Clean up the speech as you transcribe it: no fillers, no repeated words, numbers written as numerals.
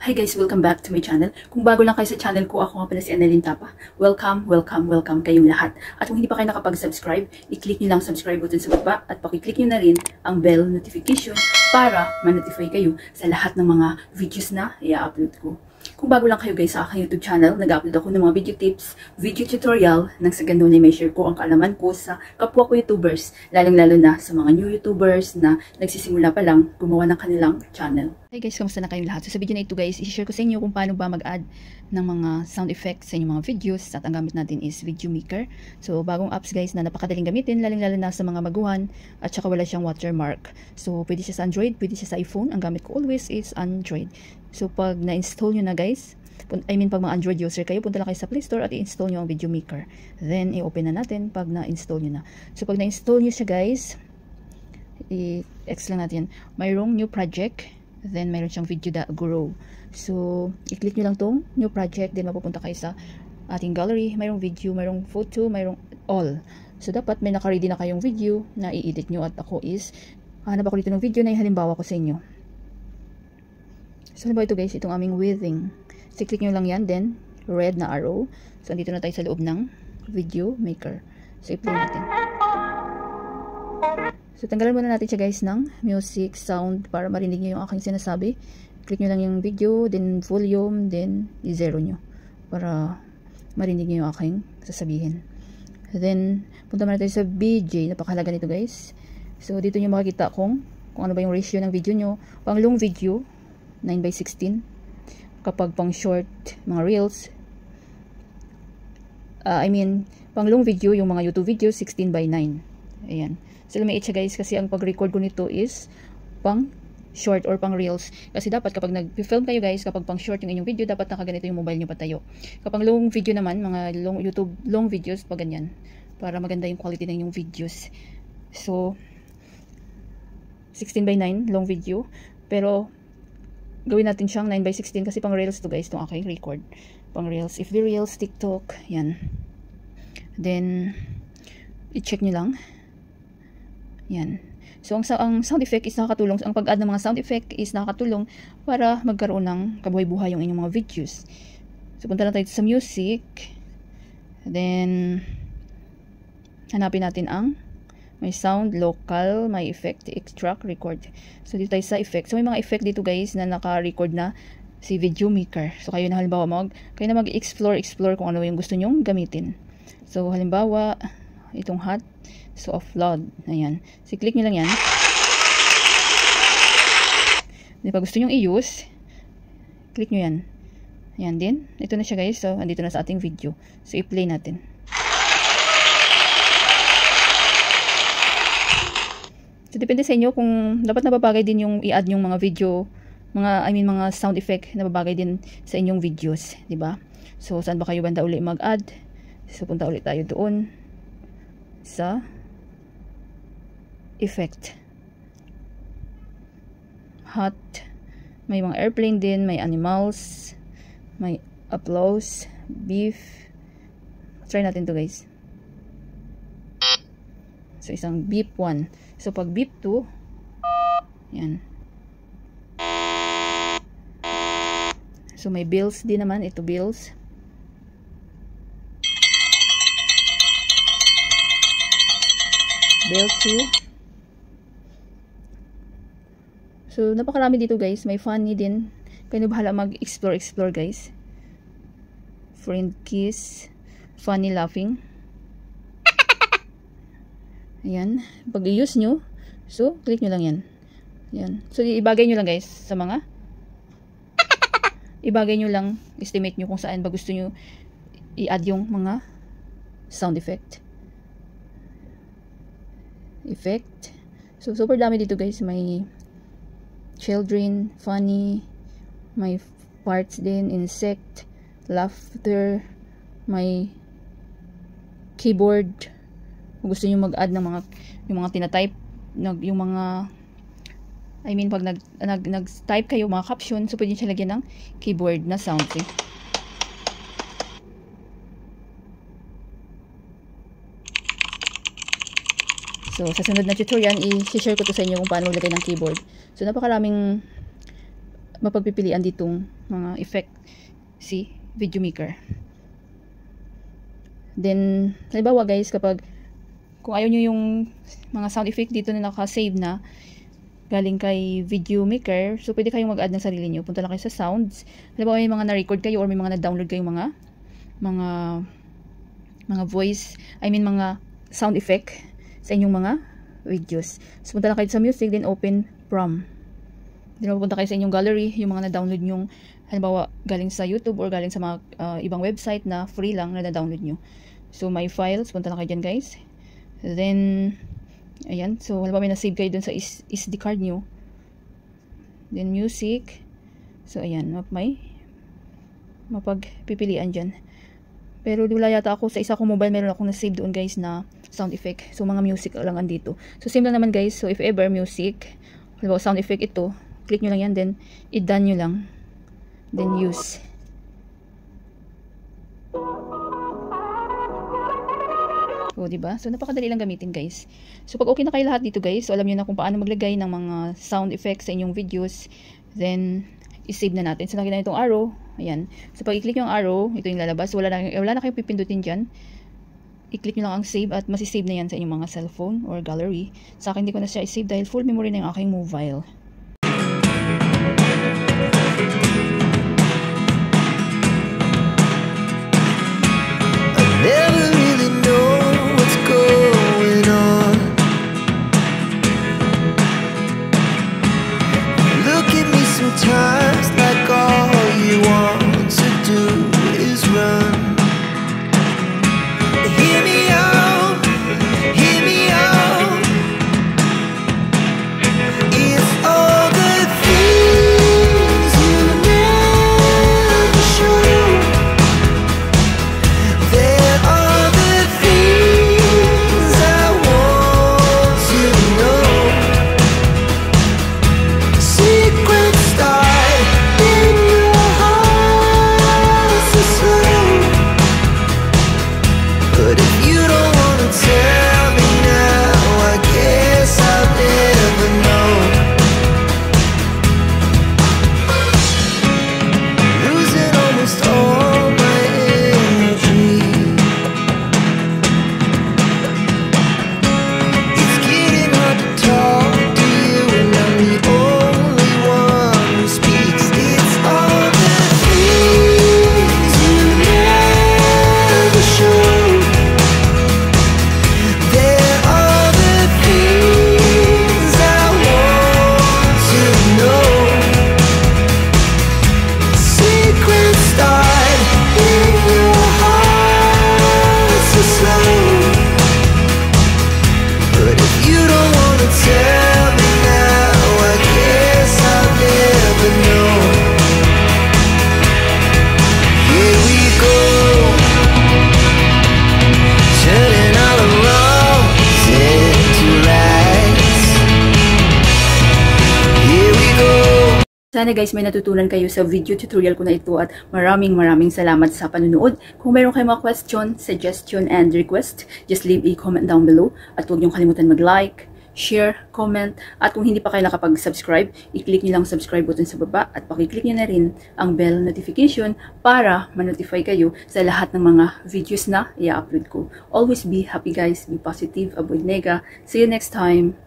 Hi guys, welcome back to my channel. Kung bago lang kayo sa channel ko, ako nga pala si Annalyn Tapa. Welcome, welcome, welcome kayong lahat. At kung hindi pa kayo nakapag-subscribe, i-click nyo lang subscribe button sa baba at pakiclick nyo na rin ang bell notification para ma-notify kayo sa lahat ng mga videos na i-upload ko. Kung bago lang kayo guys sa aking YouTube channel, nag-upload ako ng mga video tips, video tutorial, nang sa ganun ay may share ko ang kaalaman ko sa kapwa ko YouTubers, lalong-lalo na sa mga new YouTubers na nagsisimula pa lang gumawa ng kanilang channel. Hey guys, kamusta na kayong lahat? So sa video na ito guys, i-share ko sa inyo kung paano ba mag-add ng mga sound effects sa inyong mga videos at ang gamit natin is Video Maker. So bagong apps guys na napakadaling gamitin, lalong-lalo na sa mga baguhan at saka wala siyang watermark. So pwede siya sa Android, pwede siya sa iPhone, ang gamit ko always is Android. So pag na-install nyo na guys, pag mga Android user kayo, punta lang kayo sa Play Store at i-install nyo ang Video Maker. Then i-open na natin pag na-install nyo na. So pag na-install nyo siya guys, i-X lang natin. Mayroong new project, then mayroon siyang video.grow. So i-click nyo lang tong new project, then mapupunta kayo sa ating gallery. Mayroong video, mayroong photo, mayroong all. So dapat may naka-ready na kayong video na i-edit nyo at ako is hanap ako dito ng video na halimbawa ko sa inyo. So halimbawa ito guys, itong aming weaving. So click nyo lang yan, then red na arrow. So andito na tayo sa loob ng Video Maker. So i-play natin. So tanggalan muna natin siya guys ng music sound para marinig nyo yung aking sinasabi. Click nyo lang yung video, then volume, then i-zero nyo para marinig nyo yung aking sasabihin. Then punta muna tayo sa BJ. Napakahalaga nito guys. So dito nyo makikita kung ano ba yung ratio ng video nyo. Pang long video 9:16, kapag pang short mga reels, pang long video yung mga YouTube videos 16:9. Ayan. So lumiit siya guys kasi ang pag-record ko nito is pang short or pang reels. Kasi dapat kapag nag-film kayo guys, kapag pang short yung inyong video, dapat nakaganito yung mobile nyo patayo. Kapag long video naman, mga YouTube long videos, pag ganyan. Para maganda yung quality ng inyong videos. So 16:9 long video. Pero gawin natin siyang 9:16 kasi pang reels to guys, itong aking record. Pang reels, if the reels, TikTok, yan. Then i-check nyo lang. Yan. So ang sound effect is nakakatulong, ang pag-add ng mga sound effect is nakakatulong para magkaroon ng kabuhay-buhay yung inyong mga videos. So punta na tayo sa music. Then hanapin natin ang may sound, local, may effect, extract, record. So dito tayo sa effect. So may mga effect dito guys na naka-record na si Video Maker. So kayo na halimbawa kayo na mag-explore kung ano yung gusto nyong gamitin. So halimbawa itong hot, so offload. Ayan. So click nyo lang yan. Di ba gusto nyong i-use, click nyo yan. Ayan din. Ito na siya guys. So andito na sa ating video. So i-play natin. So depende sa inyo kung dapat nababagay din yung i-add yung mga video, mga sound effect na babagay din sa inyong videos, di ba? So saan ba kayo banda uli mag-add? So punta ulit tayo doon sa effect. Hot, may mga airplane din, may animals, may applause, beef. Try natin to guys. So isang beep 1. So pag beep 2, yan. So may bills din naman, ito bills. Bill 2. So napakarami dito guys, may funny din. Kayo bahala mag-explore guys. Friend kiss, funny laughing. Ayan, pag i-use nyo, so click nyo lang yan. Ayan. So ibagay nyo lang guys sa mga ibagay nyo lang, estimate nyo kung saan ba gusto nyo i-add yung mga sound effect. So super dami dito guys, may children, funny, may parts din, insect, laughter, may keyboard. Kung gusto niyo mag-add ng yung mga tina-type, yung mga pag nag-type kayo mga caption, so pwede siya lagyan ng keyboard na sound. Eh. So sa sunod na tutorial, i-share ko to sa inyo kung paano maglagay ng keyboard. So napakaraming mapagpipilian ditong mga effect si video maker. Then halimbawa guys, kapag kung ayaw nyo yung mga sound effect dito na naka-save na galing kay video maker, so pwede kayong mag-add ng sarili nyo. Punta lang kayo sa sounds. Halimbawa may mga na-record kayo or may mga na-download kayong mga voice, mga sound effect sa inyong mga videos. So punta lang kayo sa music, then open from. Then pupunta kayo sa inyong gallery, yung mga na-download nyong halimbawa galing sa YouTube or galing sa mga ibang website na free lang na na-download nyo. So my files, punta lang kayo dyan guys. Then ayan, so halimbawa may na-save kayo dun sa SD card nyo. Then music. So ayan, may mapagpipilian dyan. Pero wala yata ako, sa isa kong mobile meron akong na-save doon guys na sound effect. So mga music lang andito. So same lang naman guys. So if ever music, halimbawa sound effect ito, click nyo lang yan, then i-done nyo lang, then use. O, diba? So, napakadali lang gamitin, guys. So, pag okay na kayo lahat dito, guys, so alam nyo na kung paano maglagay ng mga sound effects sa inyong videos, then, i-save na natin. So, nakita na itong arrow. Ayan. So, pag i-click yung arrow, ito yung lalabas. Wala na kayong pipindutin dyan. I-click nyo lang ang save at masisave na yan sa inyong mga cellphone or gallery. Sa akin, hindi ko na siya i-save dahil full memory na yung aking mobile. Sometimes like all you want to do is run. Hear me out, hear me out. It's all the things you never show. There are the things I want to know. Secrets start in your heart so slow. But if you don't wanna tell me now, I guess I'll never know. Losing almost all my energy. It's getting hard to talk to you, and I'm the only one who speaks. It's all the things you never show. There are the things I want to know. Secrets start in your heart so slow. But if you don't wanna tell me now, I guess I'll never know. Here we go, turning all the wrongs into rights. Here we go. Sana guys may natutunan kayo sa video tutorial ko na ito at maraming salamat sa panunood. Kung mayroon kayong mga question, suggestion, and request, just leave a comment down below. At huwag niyong kalimutan mag-like, share, comment, at kung hindi pa kayo nakapag-subscribe, i-click niyo lang subscribe button sa baba at pakiclick niyo na rin ang bell notification para ma-notify kayo sa lahat ng mga videos na i-upload ko. Always be happy guys, be positive, avoid nega. See you next time!